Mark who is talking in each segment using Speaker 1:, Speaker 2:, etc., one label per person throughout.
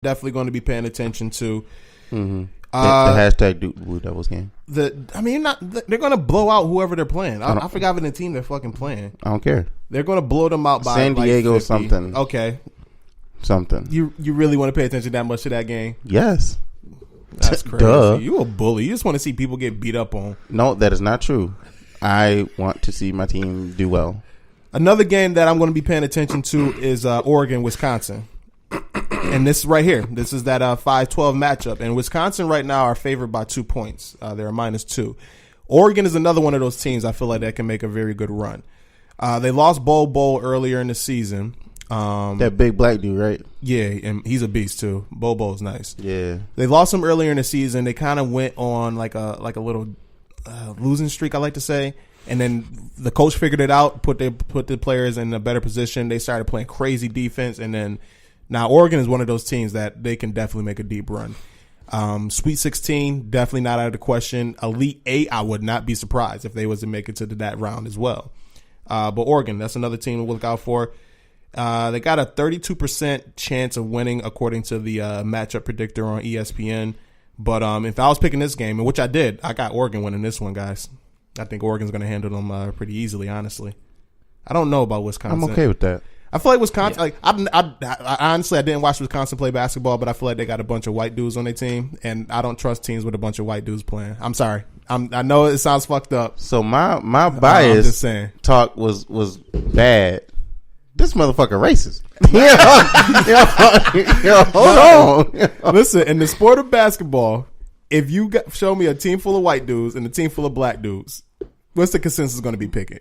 Speaker 1: definitely going to be paying attention to.
Speaker 2: Mm-hmm. The hashtag Duke Blue Devils game.
Speaker 1: They're going to blow out whoever they're playing. I forgot what the team they're fucking playing.
Speaker 2: I don't care.
Speaker 1: They're going to blow them out by
Speaker 2: San Diego
Speaker 1: like 50.
Speaker 2: something.
Speaker 1: Okay.
Speaker 2: Something.
Speaker 1: You really want to pay attention that much to that game?
Speaker 2: Yes.
Speaker 1: That's crazy.
Speaker 2: Duh.
Speaker 1: You a bully. You just want to see people get beat up on.
Speaker 2: No, that is not true. I want to see my team do well.
Speaker 1: Another game that I'm going to be paying attention to is Oregon, Wisconsin. And this right here, this is that 5-12 matchup. And Wisconsin right now are favored by 2 points. They're a -2. Oregon is another one of those teams I feel like that can make a very good run. They lost Bowl earlier in the season.
Speaker 2: That big black dude, right?
Speaker 1: Yeah, and he's a beast too. Bo's nice.
Speaker 2: Yeah.
Speaker 1: They lost him earlier in the season. They kind of went on like a little losing streak, I like to say. And then the coach figured it out, put the players in a better position. They started playing crazy defense, and then now Oregon is one of those teams that they can definitely make a deep run. Sweet 16, definitely not out of the question. Elite 8, I would not be surprised if they was to make it to that round as well. But Oregon, that's another team to look out for. They got a 32% chance of winning according to the matchup predictor on ESPN. But if I was picking this game, and which I did, I got Oregon winning this one, guys. I think Oregon's going to handle them pretty easily, honestly. I don't know about Wisconsin.
Speaker 2: I'm okay with that.
Speaker 1: I feel like Wisconsin, like I honestly, I didn't watch Wisconsin play basketball, but I feel like they got a bunch of white dudes on their team, and I don't trust teams with a bunch of white dudes playing. I'm sorry. I know it sounds fucked up.
Speaker 2: So my bias
Speaker 1: just saying.
Speaker 2: Talk was bad. This motherfucker racist. Hold on.
Speaker 1: Listen, in the sport of basketball, if you show me a team full of white dudes and a team full of black dudes, what's the consensus going to be picking?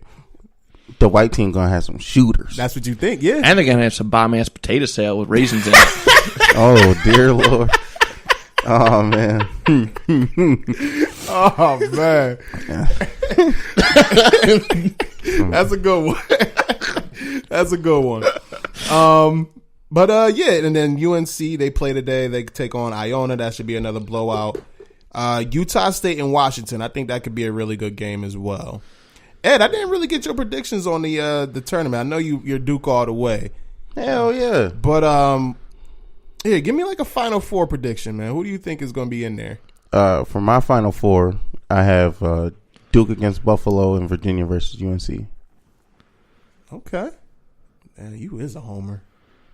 Speaker 2: The white team going to have some shooters.
Speaker 1: That's what you think, yeah.
Speaker 3: And they're going to have some bomb-ass potato salad with raisins in it.
Speaker 2: Oh, dear Lord. Oh, man.
Speaker 1: Oh, man. That's a good one. That's a good one. But yeah, and then UNC, they play today. They take on Iona. That should be another blowout. Utah State and Washington, I think that could be a really good game as well. Ed, I didn't really get your predictions on the tournament. I know you're Duke all the way.
Speaker 2: Hell yeah.
Speaker 1: But here, give me like a Final Four prediction, man. Who do you think is going to be in there?
Speaker 2: For my Final Four, I have Duke against Buffalo and Virginia versus UNC.
Speaker 1: Okay. Man, you is a homer.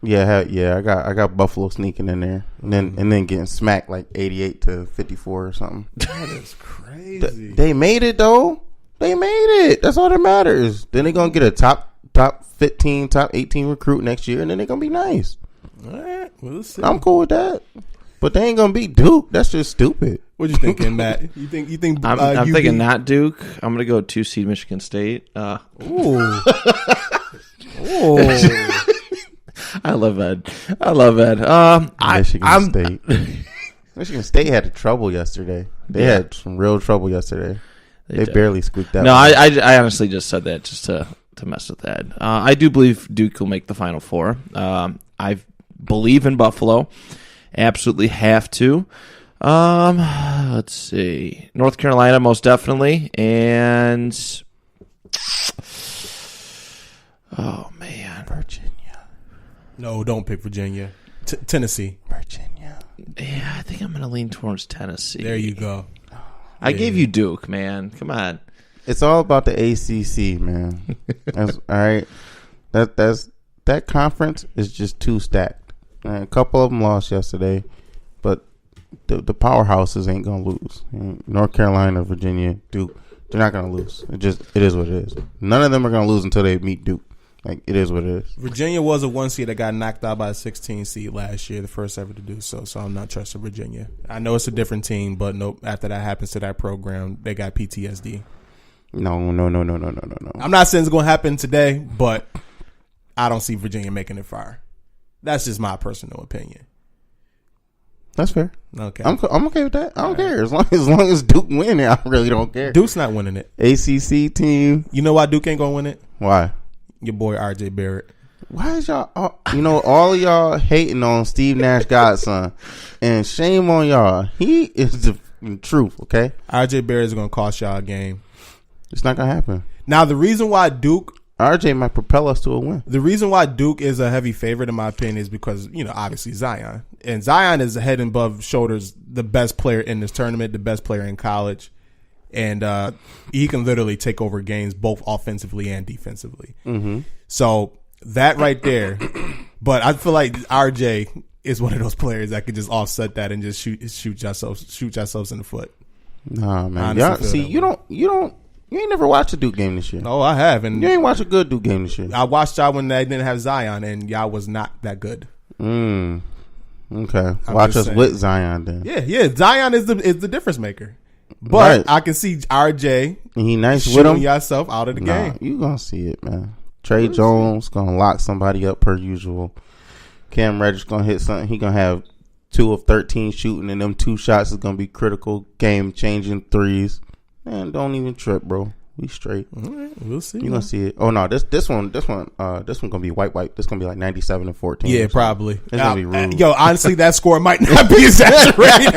Speaker 2: Yeah, I got Buffalo sneaking in there, and then getting smacked like 88-54 or something.
Speaker 1: That is crazy.
Speaker 2: They made it though. They made it. That's all that matters. Then they're gonna get a top 15, top 18 recruit next year, and then they're gonna be nice.
Speaker 1: All right, we'll see.
Speaker 2: I'm cool with that. But they ain't gonna beat Duke. That's just stupid.
Speaker 1: What you thinking, Matt? You think?
Speaker 3: I'm thinking not Duke. I'm gonna go 2-seed Michigan State.
Speaker 1: Ooh. Ooh.
Speaker 3: I love Ed.
Speaker 2: Michigan State. Michigan State had trouble yesterday. They had some real trouble yesterday. They barely squeaked out.
Speaker 3: No, I honestly just said that just to mess with Ed. I do believe Duke will make the Final Four. I believe in Buffalo. Absolutely have to. Let's see. North Carolina, most definitely. And oh man,
Speaker 2: Virginia.
Speaker 1: No, don't pick Virginia. Tennessee.
Speaker 2: Virginia.
Speaker 3: Yeah, I think I'm gonna lean towards Tennessee.
Speaker 1: There you go.
Speaker 3: I gave you Duke, man. Come on.
Speaker 2: It's all about the ACC, man. That's, all right. That conference is just too stacked. A couple of them lost yesterday, but the powerhouses ain't gonna lose. North Carolina, Virginia, Duke, they're not gonna lose. It is what it is. None of them are gonna lose until they meet Duke. Like, it is what it is.
Speaker 1: Virginia was a 1 seed that got knocked out by a 16 seed last year, the first ever to do so. So I'm not trusting Virginia. I know it's a different team, but nope. After that happens to that program, they got PTSD.
Speaker 2: No.
Speaker 1: I'm not saying it's going to happen today, but I don't see Virginia making it far. That's just my personal opinion.
Speaker 2: That's fair.
Speaker 1: Okay,
Speaker 2: I'm okay with that. I don't care as long as Duke win it. I really don't care.
Speaker 1: Duke's not winning it.
Speaker 2: ACC team.
Speaker 1: You know why Duke ain't gonna win it?
Speaker 2: Why?
Speaker 1: Your boy RJ Barrett.
Speaker 2: Why is y'all? All of y'all hating on Steve Nash godson, and shame on y'all. He is the truth. Okay,
Speaker 1: RJ Barrett is gonna cost y'all a game.
Speaker 2: It's not gonna happen.
Speaker 1: Now the reason why Duke
Speaker 2: RJ might propel us to a win.
Speaker 1: The reason why Duke is a heavy favorite, in my opinion, is because, obviously Zion. And Zion is head and above shoulders the best player in this tournament, the best player in college. And he can literally take over games both offensively and defensively. Mm-hmm. So that right there. But I feel like RJ is one of those players that could just offset that and just shoot ourselves in the foot.
Speaker 2: Nah, man. Y'all, see, you ain't never watched a Duke game this year.
Speaker 1: No, I have. And
Speaker 2: you ain't watched a good Duke game this year.
Speaker 1: I watched y'all when they didn't have Zion, and y'all was not that good.
Speaker 2: Okay. Watch us with Zion then.
Speaker 1: Yeah. Zion is the difference maker. But right. I can see RJ
Speaker 2: he nice with him.
Speaker 1: Yourself out of the game.
Speaker 2: You gonna see it, man. Trey Jones gonna lock somebody up per usual. Cam Reddish gonna hit something. He gonna have 2 of 13 shooting, and them 2 shots is gonna be critical, game changing threes. Man, don't even trip, bro. We straight.
Speaker 1: All right, we'll see.
Speaker 2: You gonna see it? Oh no, this one gonna be wipe. This gonna be like 97-14.
Speaker 1: Yeah, probably.
Speaker 2: It's gonna be rude.
Speaker 1: Yo, honestly, that score might not be exaggerated.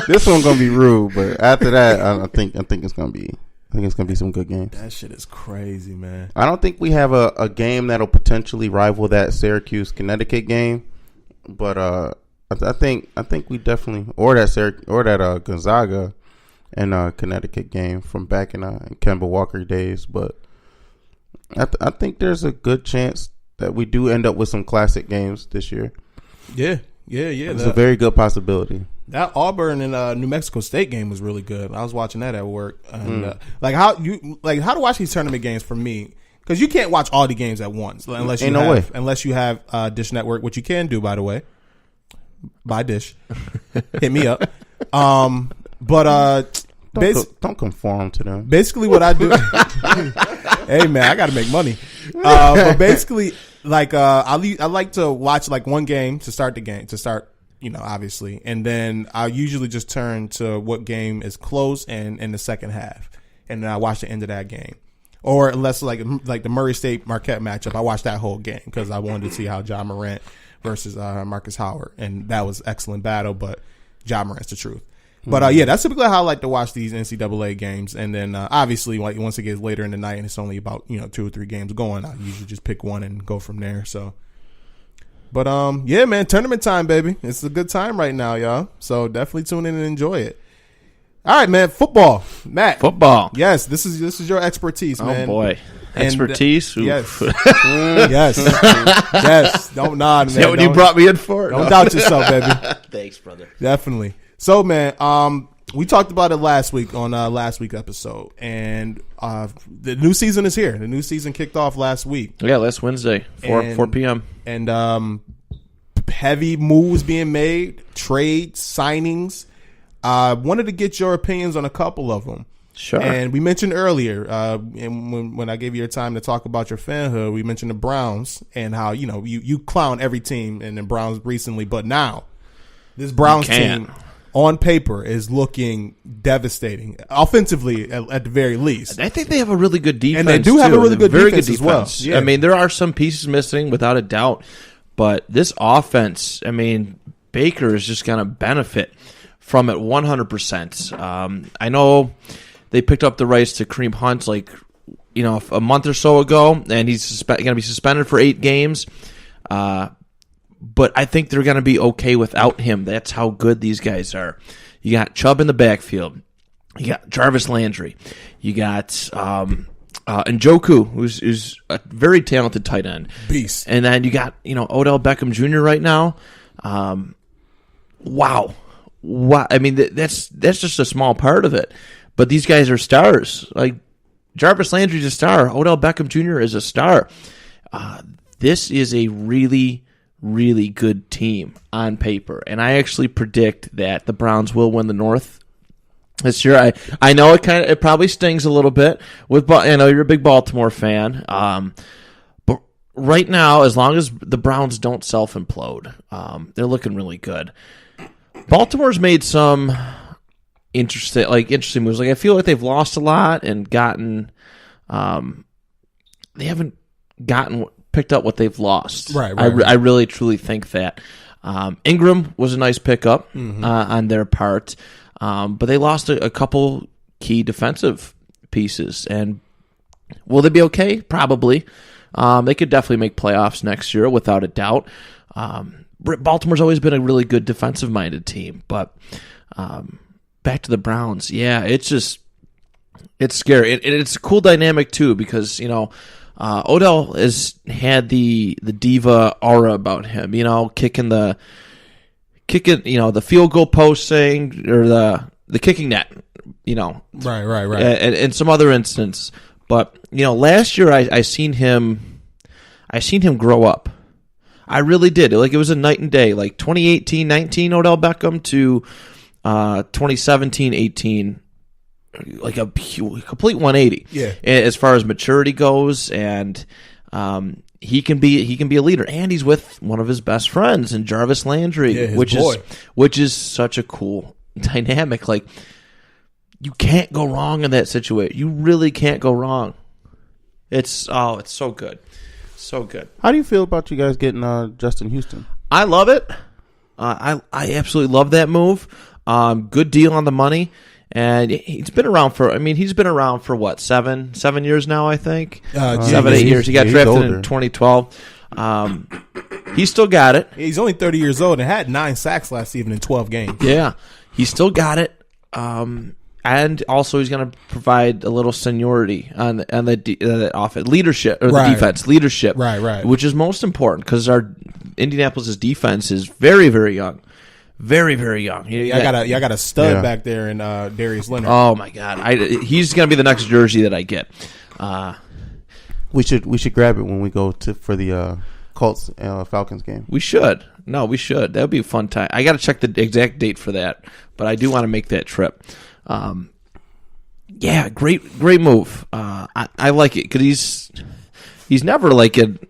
Speaker 2: This one gonna be rude, but after that, I think it's gonna be. I think it's gonna be some good games.
Speaker 1: That shit is crazy, man.
Speaker 2: I don't think we have a game that'll potentially rival that Syracuse Connecticut game, but I think we definitely or that Gonzaga and Connecticut game from back in Kemba Walker days, but I think there's a good chance that we do end up with some classic games this year.
Speaker 1: Yeah.
Speaker 2: It's a very good possibility.
Speaker 1: That Auburn and New Mexico State game was really good. I was watching that at work. And, how to watch these tournament games for me, because you can't watch all the games at once unless you have Dish Network, which you can do, by the way. Buy Dish, hit me up. But
Speaker 2: don't conform to them.
Speaker 1: Basically, what I do, hey man, I got to make money. But basically, I like to watch one game to start the game obviously, and then I usually just turn to what game is close and in the second half, and then I watch the end of that game. Or unless like the Murray State Marquette matchup, I watched that whole game because I wanted to see how Ja Morant versus Marcus Howard, and that was excellent battle. But Ja Morant's the truth. But that's typically how I like to watch these NCAA games. And then obviously, once it gets later in the night and it's only about 2 or 3 games going, I usually just pick one and go from there. So, but yeah, man, tournament time, baby. It's a good time right now, y'all. So definitely tune in and enjoy it. All right, man. Football, Matt.
Speaker 3: Football.
Speaker 1: Yes, this is your expertise, man.
Speaker 3: Oh boy, expertise.
Speaker 1: Yes, yes. Don't nod, man. Is
Speaker 3: that what you brought me in for?
Speaker 1: Don't doubt yourself, baby.
Speaker 3: Thanks, brother.
Speaker 1: Definitely. So, man, we talked about it last week on last week's episode, and the new season is here. The new season kicked off last week.
Speaker 3: Yeah, last Wednesday, 4 p.m.
Speaker 1: And heavy moves being made, trades, signings. Wanted to get your opinions on a couple of them.
Speaker 3: Sure.
Speaker 1: And we mentioned earlier, and when I gave you your time to talk about your fanhood, we mentioned the Browns and how you clown every team and the Browns recently, but now this Browns team on paper is looking devastating offensively at the very least.
Speaker 3: I think they have a really good defense,
Speaker 1: and they do have a really good defense as well.
Speaker 3: Yeah. I mean, there are some pieces missing without a doubt, but this offense, I mean, Baker is just going to benefit from it 100%. I know they picked up the rights to Kareem Hunt a month or so ago, and he's going to be suspended for 8 games. But I think they're going to be okay without him. That's how good these guys are. You got Chubb in the backfield. You got Jarvis Landry. You got Njoku, who's a very talented tight end.
Speaker 1: Beast.
Speaker 3: And then you got Odell Beckham Jr. right now. Wow. I mean, that's just a small part of it. But these guys are stars. Like Jarvis Landry's a star. Odell Beckham Jr. is a star. This is a really, really good team on paper, and I actually predict that the Browns will win the North this year. I know it probably stings a little bit I know you're a big Baltimore fan, but right now, as long as the Browns don't self-implode, they're looking really good. Baltimore's made some interesting moves. I feel like they've lost a lot and gotten they haven't picked up what they've lost.
Speaker 1: Right.
Speaker 3: I really truly think that. Ingram was a nice pickup on their part, but they lost a couple key defensive pieces, and Will they be okay? Probably. They could definitely make playoffs next year without a doubt. Baltimore's always been a really good defensive-minded team, but back to the Browns. Yeah, it's scary. It's a cool dynamic too because Odell has had the diva aura about him. Kicking the field goal post saying or the kicking net.
Speaker 1: Right.
Speaker 3: And some other instances. But last year I seen him grow up. I really did. Like it was a night and day. Like 2018-19 Odell Beckham to 2017-18, like a complete 180.
Speaker 1: Yeah.
Speaker 3: As far as maturity goes, and he can be a leader, and he's with one of his best friends, and Jarvis Landry, which is such a cool dynamic. Like. You can't go wrong in that situation. You really can't go wrong. It's so good. So good.
Speaker 2: How do you feel about you guys getting Justin Houston?
Speaker 3: I love it. I absolutely love that move. Good deal on the money. And he's been around for what, 7 years now, I think? 7, 8 years. He got drafted in 2012. He's still got it.
Speaker 1: He's only 30 years old and had 9 sacks last season in 12 games.
Speaker 3: Yeah. He's still got it. And also, he's going to provide a little seniority on the offense, leadership or the defense leadership,
Speaker 1: right,
Speaker 3: which is most important because our Indianapolis' defense is very, very young, very, very young.
Speaker 1: I got a stud back there in Darius Leonard.
Speaker 3: Oh my God, he's going to be the next jersey that I get.
Speaker 2: We should grab it when we go for the Colts Falcons game.
Speaker 3: We should. No, we should. That would be a fun time. I got to check the exact date for that, but I do want to make that trip. Yeah, great move. I like it because he's never like it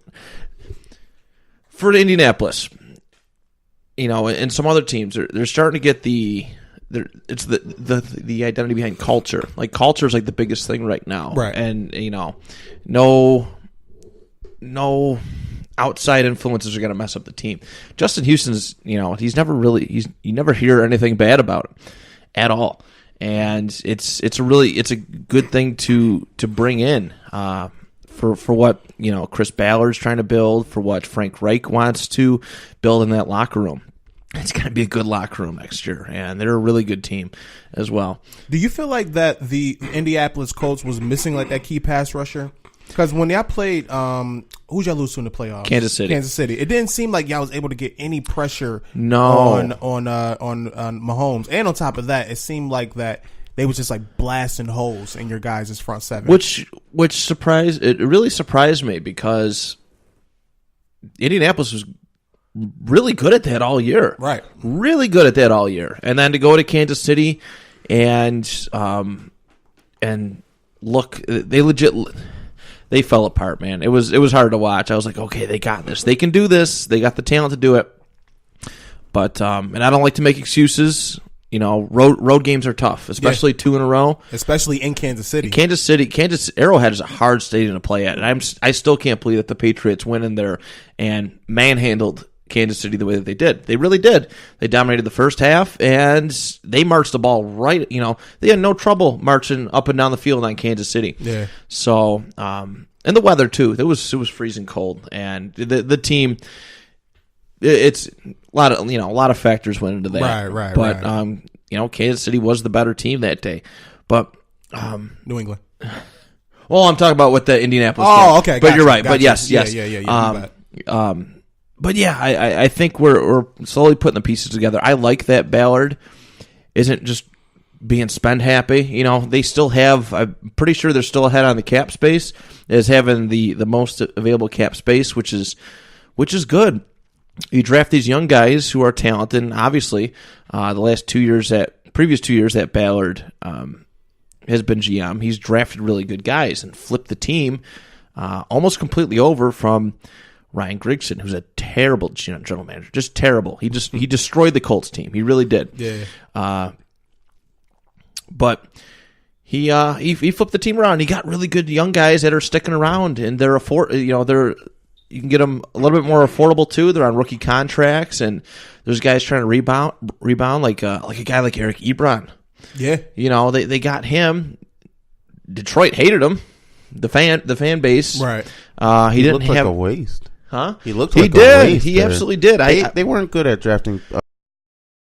Speaker 3: for Indianapolis. And some other teams they're starting to get the identity behind culture. Like culture is like the biggest thing right now,
Speaker 1: right?
Speaker 3: And no outside influences are going to mess up the team. Justin Houston's he's never really you never hear anything bad about him at all. And it's a good thing to bring in for what Chris Ballard's trying to build, for what Frank Reich wants to build in that locker room. It's going to be a good locker room next year, and they're a really good team as well.
Speaker 1: Do you feel like that the Indianapolis Colts was missing like that key pass rusher? Because when y'all played, who'd y'all lose to in the playoffs?
Speaker 3: Kansas City.
Speaker 1: It didn't seem like y'all was able to get any pressure
Speaker 3: on
Speaker 1: Mahomes. And on top of that, it seemed like that they was just like blasting holes in your guys' front seven.
Speaker 3: Which really surprised me because Indianapolis was really good at that all year.
Speaker 1: Right.
Speaker 3: Really good at that all year. And then to go to Kansas City and look, they fell apart, man. It was hard to watch. I was like, okay, they got this. They can do this. They got the talent to do it. But and I don't like to make excuses. Road games are tough, especially 2 in a row.
Speaker 1: Especially in Kansas City.
Speaker 3: Kansas Arrowhead is a hard stadium to play at, and I still can't believe that the Patriots went in there and manhandled Kansas City the way that they did. They really did. They dominated the first half, and they marched the ball right. They had no trouble marching up and down the field on Kansas City.
Speaker 1: Yeah.
Speaker 3: So, and the weather too. It was freezing cold, and the team. It's a lot of factors went into that.
Speaker 1: Right.
Speaker 3: But Kansas City was the better team that day. But
Speaker 1: New England.
Speaker 3: Well, I'm talking about what the Indianapolis.
Speaker 1: Oh, okay.
Speaker 3: But you're right. But yes.
Speaker 1: Yeah.
Speaker 3: But yeah, I think we're slowly putting the pieces together. I like that Ballard isn't just being spend happy. They still have. I'm pretty sure they're still ahead on the cap space as having the most available cap space, which is good. You draft these young guys who are talented, and obviously, the previous 2 years that Ballard has been GM, he's drafted really good guys and flipped the team almost completely over from Ryan Grigson, who's a terrible general manager, just terrible. He destroyed the Colts team. He really did.
Speaker 1: Yeah.
Speaker 3: But he flipped the team around. He got really good young guys that are sticking around, and you can get them a little bit more affordable too. They're on rookie contracts, and there's guys trying to rebound like a guy like Eric Ebron.
Speaker 1: Yeah.
Speaker 3: They got him. Detroit hated him. the fan base.
Speaker 1: Right.
Speaker 3: He didn't
Speaker 2: looked
Speaker 3: have
Speaker 2: like a waste.
Speaker 3: Huh?
Speaker 2: He looked
Speaker 3: He
Speaker 2: like
Speaker 3: did.
Speaker 2: a waste
Speaker 3: He
Speaker 2: there.
Speaker 3: absolutely did.
Speaker 2: They weren't good at drafting